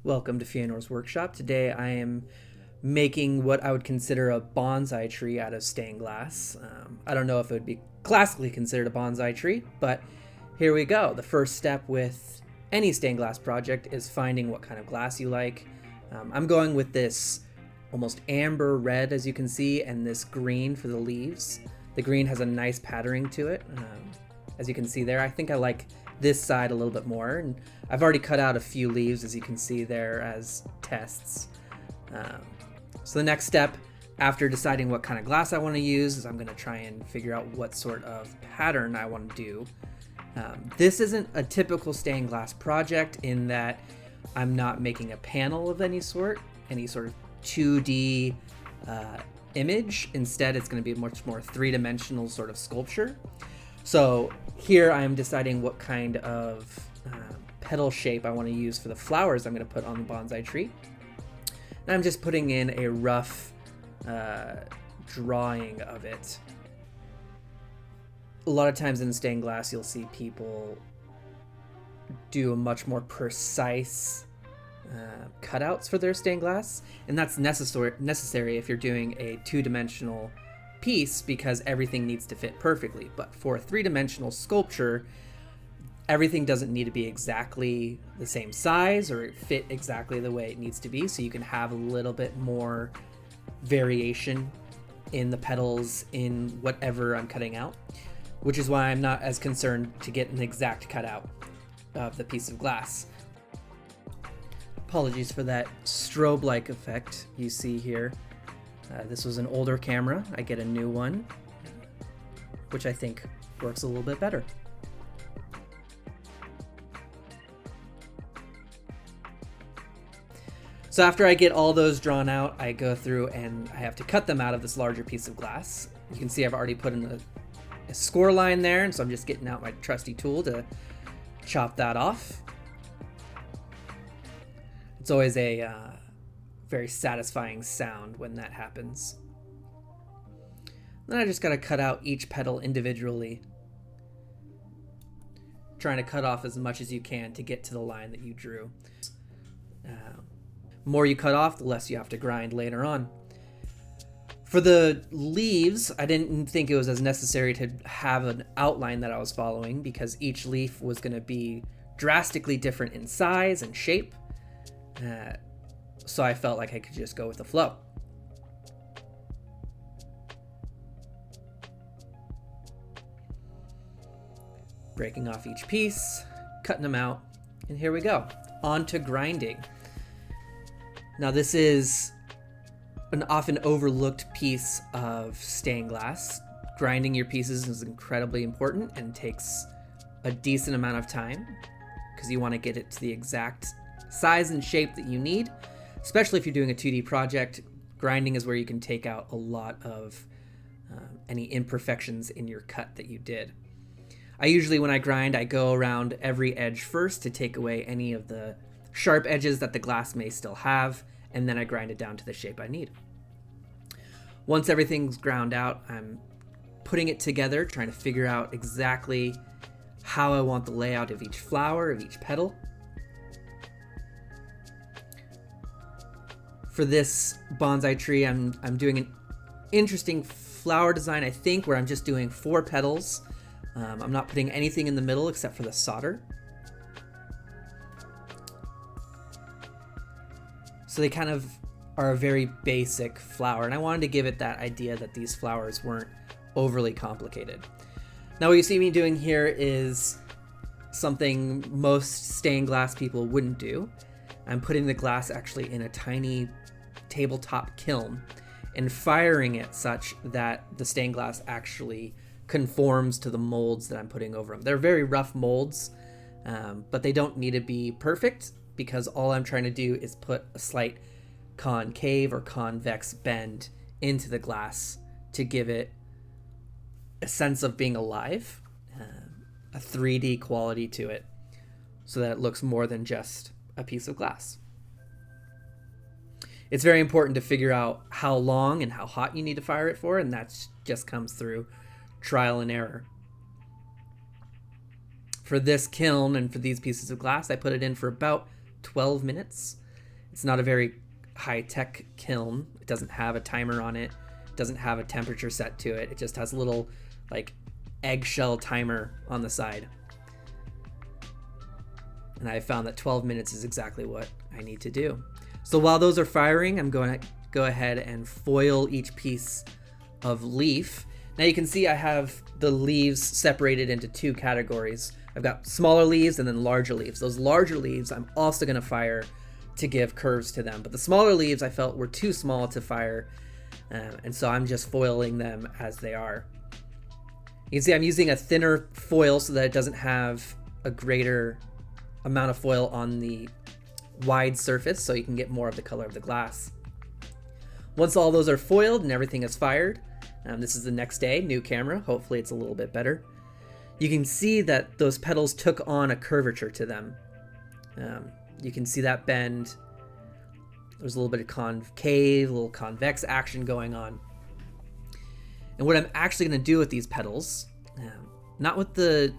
Welcome to Fëanor's Workshop. Today I am making what I would consider a bonsai tree out of stained glass. I don't know if it would be classically considered a bonsai tree, but here we go. The first step with any stained glass project is finding what kind of glass you like. I'm going with this almost amber red, as you can see, and this green for the leaves. The green has a nice patterning to it. As you can see there, I think I like this side a little bit more, and I've already cut out a few leaves, as you can see there, as tests. So the next step after deciding what kind of glass I want to use is I'm going to try and figure out what sort of pattern I want to do. This isn't a typical stained glass project in that I'm not making a panel of any sort of 2D image. Instead, it's going to be a much more three-dimensional sort of sculpture. So here I am deciding what kind of petal shape I want to use for the flowers I'm going to put on the bonsai tree. And I'm just putting in a rough drawing of it. A lot of times in stained glass, you'll see people do a much more precise cutouts for their stained glass, and that's necessary if you're doing a two-dimensional piece because everything needs to fit perfectly. But for a three-dimensional sculpture, everything doesn't need to be exactly the same size or fit exactly the way it needs to be, so you can have a little bit more variation in the petals in whatever I'm cutting out, which is why I'm not as concerned to get an exact cutout of the piece of glass. Apologies for that strobe-like effect you see here. This was an older camera. I get a new one, which I think works a little bit better. So after I get all those drawn out, I go through and I have to cut them out of this larger piece of glass. You can see I've already put in a score line there, and so I'm just getting out my trusty tool to chop that off. It's always a very satisfying sound when that happens. Then I just gotta cut out each petal individually, trying to cut off as much as you can to get to the line that you drew. The more you cut off, the less you have to grind later on. For the leaves, I didn't think it was as necessary to have an outline that I was following because each leaf was going to be drastically different in size and shape. So I felt like I could just go with the flow. Breaking off each piece, cutting them out, and here we go. On to grinding. Now this is an often overlooked piece of stained glass. Grinding your pieces is incredibly important and takes a decent amount of time because you want to get it to the exact size and shape that you need. Especially if you're doing a 2D project, grinding is where you can take out a lot of any imperfections in your cut that you did. I usually, when I grind, I go around every edge first to take away any of the sharp edges that the glass may still have, and then I grind it down to the shape I need. Once everything's ground out, I'm putting it together, trying to figure out exactly how I want the layout of each flower, of each petal. For this bonsai tree, I'm doing an interesting flower design, I think, where I'm just doing 4 petals. I'm not putting anything in the middle except for the solder. So they kind of are a very basic flower, and I wanted to give it that idea that these flowers weren't overly complicated. Now what you see me doing here is something most stained glass people wouldn't do. I'm putting the glass actually in a tiny tabletop kiln and firing it such that the stained glass actually conforms to the molds that I'm putting over them. They're very rough molds, but they don't need to be perfect because all I'm trying to do is put a slight concave or convex bend into the glass to give it a sense of being alive, a 3D quality to it, so that it looks more than just a piece of glass. It's very important to figure out how long and how hot you need to fire it for, and that just comes through trial and error. For this kiln and for these pieces of glass, I put it in for about 12 minutes. It's not a very high-tech kiln. It doesn't have a timer on it. It doesn't have a temperature set to it. It just has a little like eggshell timer on the side. And I found that 12 minutes is exactly what I need to do. So while those are firing, I'm going to go ahead and foil each piece of leaf. Now you can see I have the leaves separated into two categories. I've got smaller leaves and then larger leaves. Those larger leaves I'm also going to fire to give curves to them, but the smaller leaves I felt were too small to fire, and so I'm just foiling them as they are. You can see I'm using a thinner foil so that it doesn't have a greater amount of foil on the wide surface, so you can get more of the color of the glass. Once all those are foiled and everything is fired, this is the next day, new camera, hopefully it's a little bit better. You can see that those petals took on a curvature to them. You can see that bend. There's a little bit of concave, a little convex action going on. And what I'm actually going to do with these petals, not with the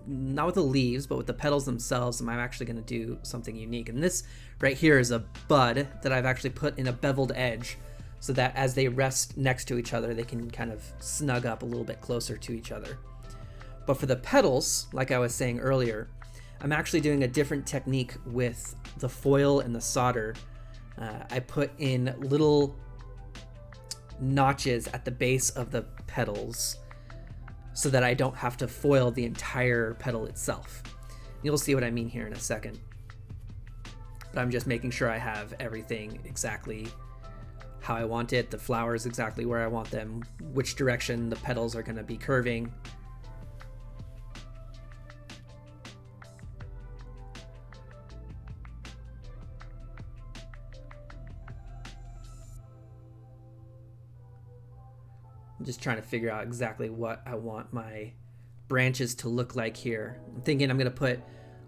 leaves, but with the petals themselves, I'm actually going to do something unique. And this right here is a bud that I've actually put in a beveled edge so that as they rest next to each other, they can kind of snug up a little bit closer to each other. But for the petals, like I was saying earlier, I'm actually doing a different technique with the foil and the solder. I put in little notches at the base of the petals so that I don't have to foil the entire petal itself. You'll see what I mean here in a second. But I'm just making sure I have everything exactly how I want it, the flowers exactly where I want them, which direction the petals are going to be curving. I'm just trying to figure out exactly what I want my branches to look like here. I'm thinking I'm going to put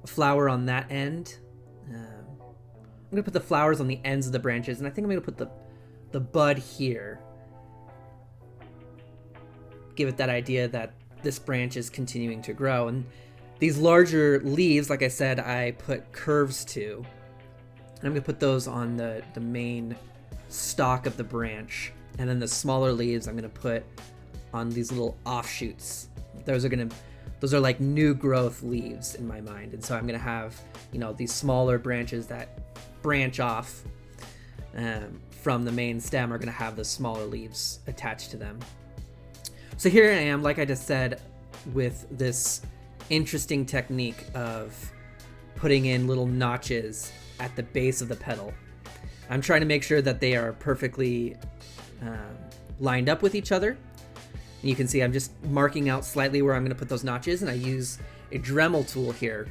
a flower on that end. I'm going to put the flowers on the ends of the branches, and I think I'm going to put the bud here. Give it that idea that this branch is continuing to grow. And these larger leaves, like I said, I put curves to. And I'm going to put those on the main stalk of the branch. And then the smaller leaves I'm going to put on these little offshoots. Those are like new growth leaves in my mind. And so I'm going to have, these smaller branches that branch off from the main stem are going to have the smaller leaves attached to them. So here I am, like I just said, with this interesting technique of putting in little notches at the base of the petal. I'm trying to make sure that they are perfectly lined up with each other. And you can see I'm just marking out slightly where I'm going to put those notches, and I use a Dremel tool here.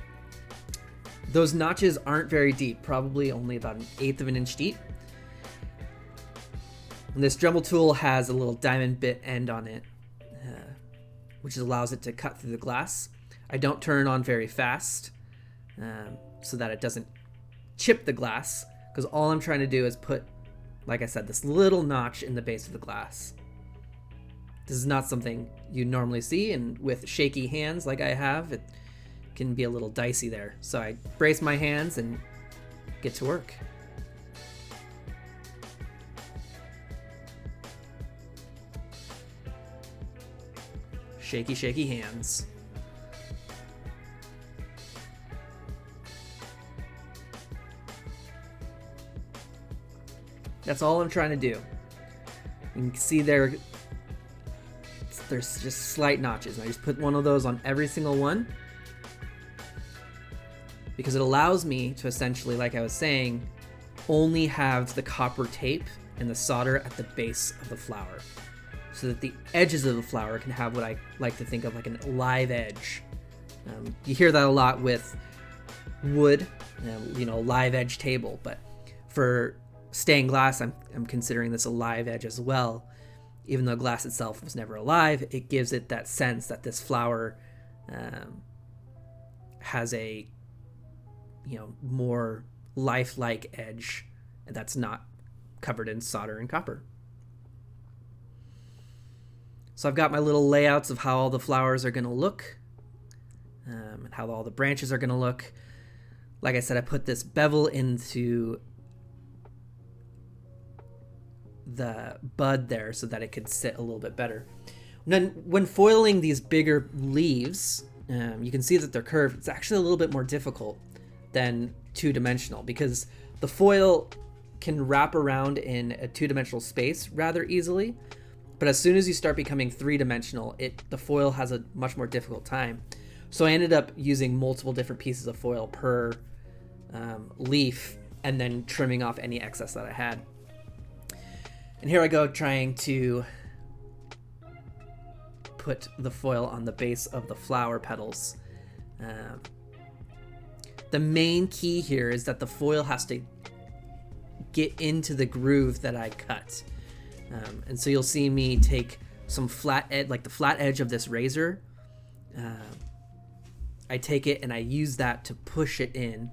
Those notches aren't very deep, probably only about 1/8 of an inch deep. And this Dremel tool has a little diamond bit end on it, which allows it to cut through the glass. I don't turn it on very fast so that it doesn't chip the glass, because all I'm trying to do is put, like I said, this little notch in the base of the glass. This is not something you normally see, and with shaky hands like I have, it can be a little dicey there. So I brace my hands and get to work. Shaky, shaky hands. That's all I'm trying to do. You can see there's just slight notches. I just put one of those on every single one because it allows me to essentially, like I was saying, only have the copper tape and the solder at the base of the flower, so that the edges of the flower can have what I like to think of like a live edge. You hear that a lot with wood, live edge table, but for stained glass, I'm considering this a live edge as well. Even though glass itself was never alive, it gives it that sense that this flower has a more lifelike edge that's not covered in solder and copper. So I've got my little layouts of how all the flowers are going to look and how all the branches are going to look. Like I said, I put this bevel into the bud there so that it could sit a little bit better. Then when foiling these bigger leaves, you can see that they're curved. It's actually a little bit more difficult than two-dimensional because the foil can wrap around in a two-dimensional space rather easily, but as soon as you start becoming three-dimensional, the foil has a much more difficult time. So I ended up using multiple different pieces of foil per leaf and then trimming off any excess that I had. And here I go trying to put the foil on the base of the flower petals. The main key here is that the foil has to get into the groove that I cut. And so you'll see me take some flat edge, like the flat edge of this razor. I take it and I use that to push it in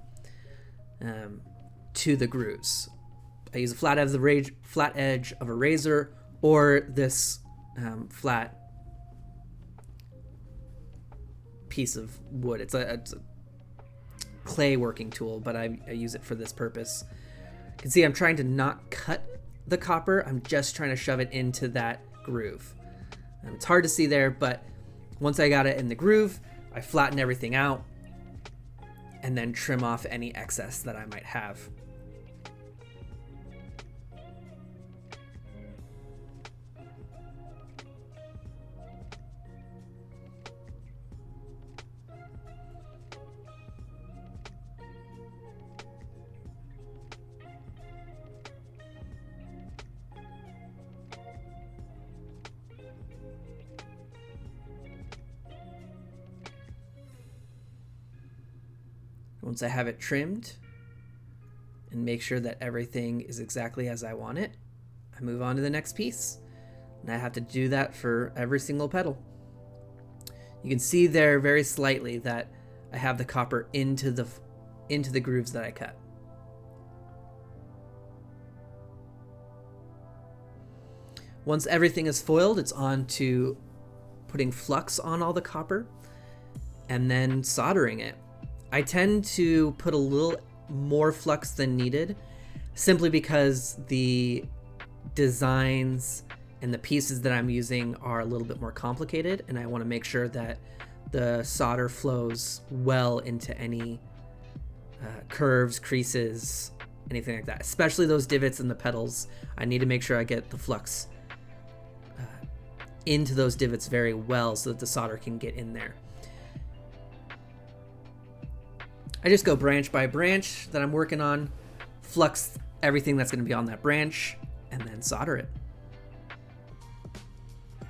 to the grooves. I use a flat edge of a razor or this flat piece of wood. It's a clay working tool, but I use it for this purpose. You can see I'm trying to not cut the copper. I'm just trying to shove it into that groove. It's hard to see there, but once I got it in the groove, I flatten everything out and then trim off any excess that I might have. Once I have it trimmed and make sure that everything is exactly as I want it, I move on to the next piece. And I have to do that for every single petal. You can see there very slightly that I have the copper into the grooves that I cut. Once everything is foiled, it's on to putting flux on all the copper and then soldering it. I tend to put a little more flux than needed simply because the designs and the pieces that I'm using are a little bit more complicated, and I want to make sure that the solder flows well into any curves, creases, anything like that, especially those divots in the petals. I need to make sure I get the flux into those divots very well so that the solder can get in there. I just go branch by branch that I'm working on, flux everything that's going to be on that branch, and then solder it. I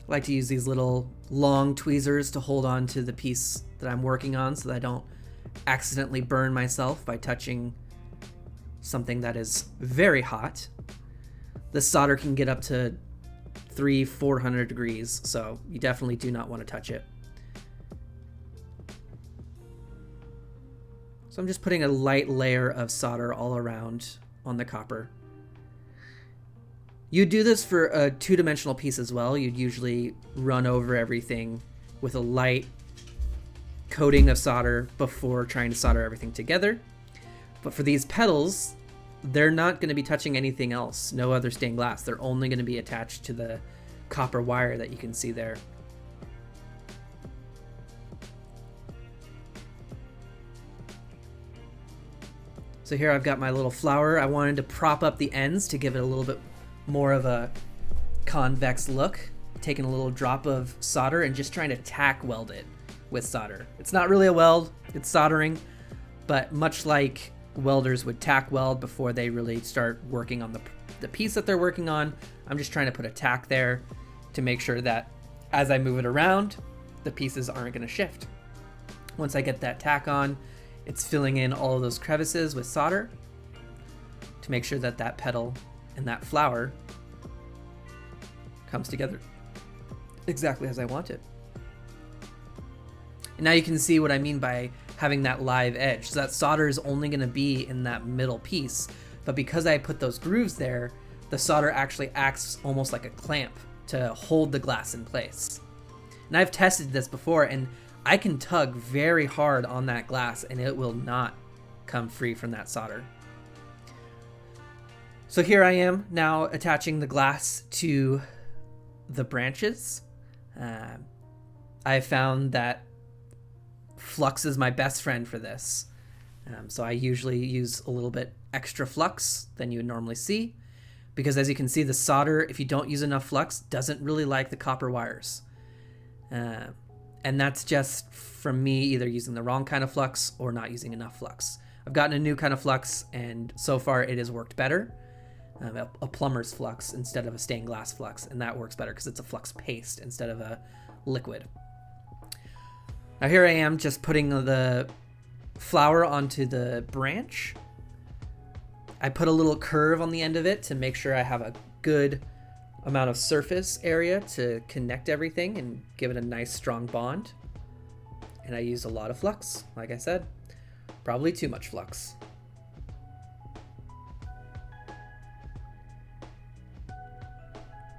like to use these little long tweezers to hold on to the piece that I'm working on so that I don't accidentally burn myself by touching something that is very hot. The solder can get up to 300-400 degrees, so you definitely do not want to touch it. So I'm just putting a light layer of solder all around on the copper. You do this for a two-dimensional piece as well. You'd usually run over everything with a light coating of solder before trying to solder everything together. But for these petals, they're not going to be touching anything else, no other stained glass. They're only going to be attached to the copper wire that you can see there. So here I've got my little flower. I wanted to prop up the ends to give it a little bit more of a convex look. Taking a little drop of solder and just trying to tack weld it with solder. It's not really a weld, it's soldering, but much like welders would tack weld before they really start working on the piece that they're working on, I'm just trying to put a tack there to make sure that as I move it around, the pieces aren't going to shift. Once I get that tack on, it's filling in all of those crevices with solder to make sure that that petal and that flower comes together exactly as I want it. And now you can see what I mean by having that live edge. So that solder is only going to be in that middle piece, but because I put those grooves there, the solder actually acts almost like a clamp to hold the glass in place. And I've tested this before, and I can tug very hard on that glass and it will not come free from that solder. So here I am now attaching the glass to the branches. I found that flux is my best friend for this. So I usually use a little bit extra flux than you would normally see, because as you can see, the solder, if you don't use enough flux, doesn't really like the copper wires. And that's just from me either using the wrong kind of flux or not using enough flux. I've gotten a new kind of flux, and so far it has worked better. A plumber's flux instead of a stained glass flux, and that works better because it's a flux paste instead of a liquid. Now here I am just putting the flower onto the branch. I put a little curve on the end of it to make sure I have a good amount of surface area to connect everything and give it a nice strong bond. And I used a lot of flux, like I said, probably too much flux.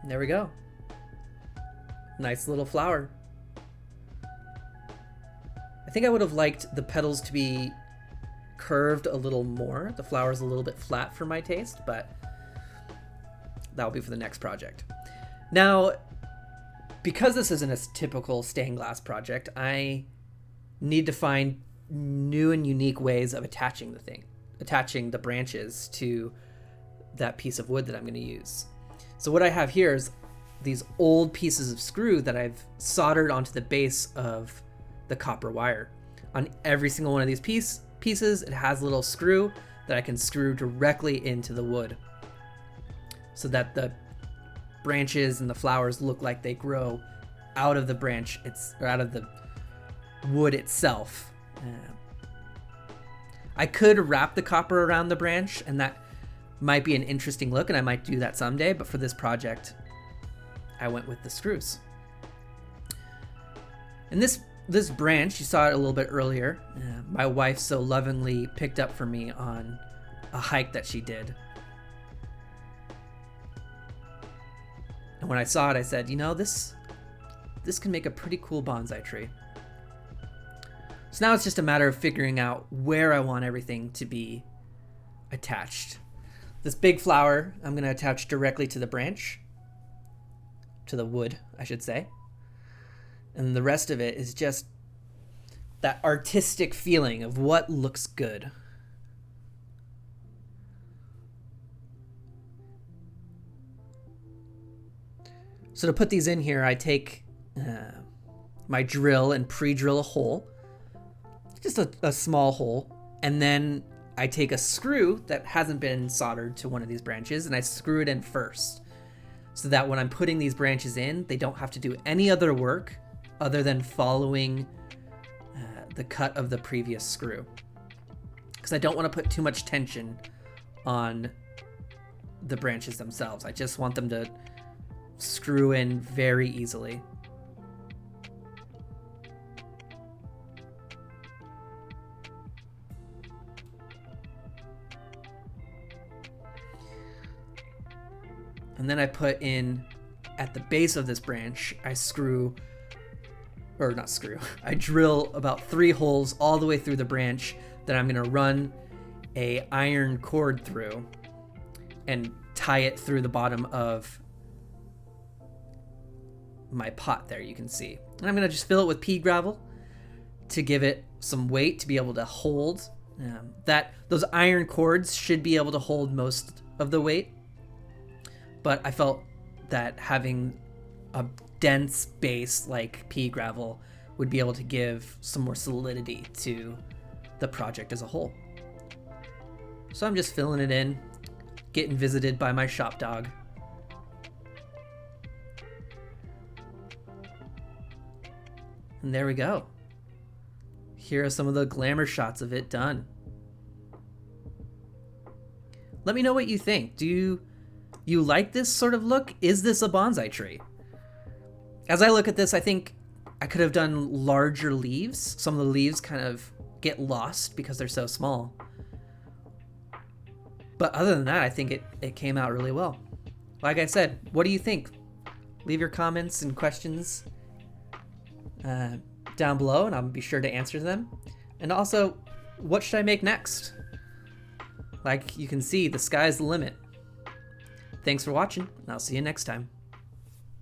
And there we go. Nice little flower. I think I would have liked the petals to be curved a little more. The flower's a little bit flat for my taste, but that'll be for the next project. Now, because this isn't a typical stained glass project, I need to find new and unique ways of attaching the branches to that piece of wood that I'm going to use. So what I have here is these old pieces of screw that I've soldered onto the base of the copper wire. On every single one of these pieces, it has a little screw that I can screw directly into the wood, so that the branches and the flowers look like they grow out of the branch, or out of the wood itself. I could wrap the copper around the branch, and that might be an interesting look, and I might do that someday, but for this project, I went with the screws. And this branch, you saw it a little bit earlier, my wife so lovingly picked up for me on a hike that she did. And when I saw it, I said, you know, this can make a pretty cool bonsai tree. So now it's just a matter of figuring out where I want everything to be attached. This big flower, I'm going to attach directly to the branch, to the wood, I should say. And the rest of it is just that artistic feeling of what looks good. So to put these in here, I take my drill and pre-drill a hole, just a small hole, and then I take a screw that hasn't been soldered to one of these branches and I screw it in first, so that when I'm putting these branches in, they don't have to do any other work other than following the cut of the previous screw, because I don't want to put too much tension on the branches themselves. I just want them to screw in very easily. And then I put in, at the base of this branch, I drill about 3 holes all the way through the branch that I'm gonna run a iron cord through and tie it through the bottom of my pot there, you can see. And I'm gonna just fill it with pea gravel to give it some weight to be able to hold. Those iron cords should be able to hold most of the weight, but I felt that having a dense base like pea gravel would be able to give some more solidity to the project as a whole. So I'm just filling it in, getting visited by my shop dog. And there we go. Here are some of the glamour shots of it done. Let me know what you think. Do you like this sort of look? Is this a bonsai tree? As I look at this, I think I could have done larger leaves. Some of the leaves kind of get lost because they're so small. But other than that, I think it came out really well. Like I said, what do you think? Leave your comments and questions down below, and I'll be sure to answer them. And also, what should I make next? Like you can see, the sky's the limit. Thanks for watching, and I'll see you next time.